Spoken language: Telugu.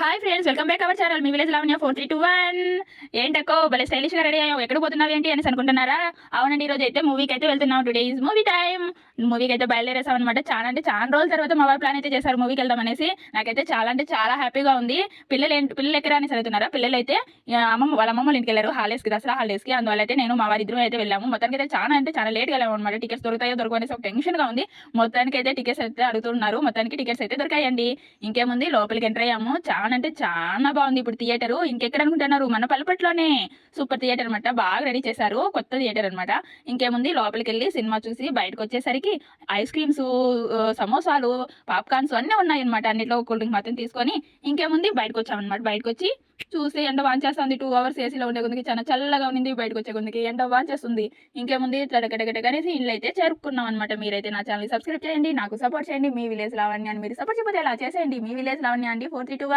Hi friends, welcome back our channel. Me village Lavanya 4321. ఏంటక్కో భలే స్టైలిష్గా రెడీ అయ్యావు, ఎక్కడ పోతున్నావు ఏంటి అని అనుకుంటున్నారా? అవునండి, ఈరోజు అయితే మూవీకి అయితే వెళ్తున్నాం. Today is movie time. మూవీకి అయితే బయలుదేరేసాం అనమాట. చాలా రోజుల తర్వాత మా వారు ప్లాన్ అయితే చేశారు మూవీకి వెళ్దాం అనేసి. నాకైతే చాలా హ్యాపీగా ఉంది. పిల్లలు ఎక్కడ అని అడుగుతున్నారా? పిల్లలు అయితే వాళ్ళ అమ్మమ్మ ఇంటికి వెళ్ళారు హాలిడేస్కి, దసరా హాలిడేస్కి. అందువల్ల అయితే నేను మా వారి ఇద్దరు అయితే వెళ్ళాము. మొత్తానికి అయితే చాలా లేట్గా వెళ్ళాము అనమాట. టికెట్స్ దొరుకుతాయో దొరకవు అనేసి ఒక టెన్షన్గా ఉంది. మొత్తానికి అయితే టికెట్స్ అయితే అడుగుతున్నారు. మొత్తానికి టికెట్స్ అయితే దొరికాయండి. ఇంకేముంది, లోపలికి ఎంటర్ అయ్యాము. చాలా బాగుంది ఇప్పుడు థియేటర్. ఇంకెక్కడ అనుకుంటున్నారు, మన పల్లపట్లోనే సూపర్ థియేటర్ అనమాట. బాగా రెడీ చేశారు, కొత్త థియేటర్ అనమాట. ఇంకేముంది, లోపలికి వెళ్ళి సినిమా చూసి బయటకు వచ్చేసరికి ఐస్ క్రీమ్స్, సమోసాలు, పాప్కార్న్స్ అన్నీ ఉన్నాయి అనమాట. అన్నిట్లో కూల్ డ్రింక్ మాత్రం తీసుకొని ఇంకేముంది బయటకు వచ్చామన్నమాట. బయటకు వచ్చి చూసి ఎండ వాంచేస్తుంది. 2 hours ఏసీలో ఉండే కొందికి చాలా చల్లగా ఉంది. బయటకు వచ్చే కొందికి ఎండ వాంచేస్తుంది. ఇంకేముంది, అనేసి ఇల్లు అయితే చేరుకున్నాం అనమాట. మీరైతే నా ఛానల్ సబ్స్క్రైబ్ చేయండి, నాకు సపోర్ట్ చేయండి. మీ విలేజ్ లావణ్య అని మీరు సపోర్ట్ చేయకపోతే ఎలా చేసేయండి. మీ విలేజ్ లావణ్య అండి 4321.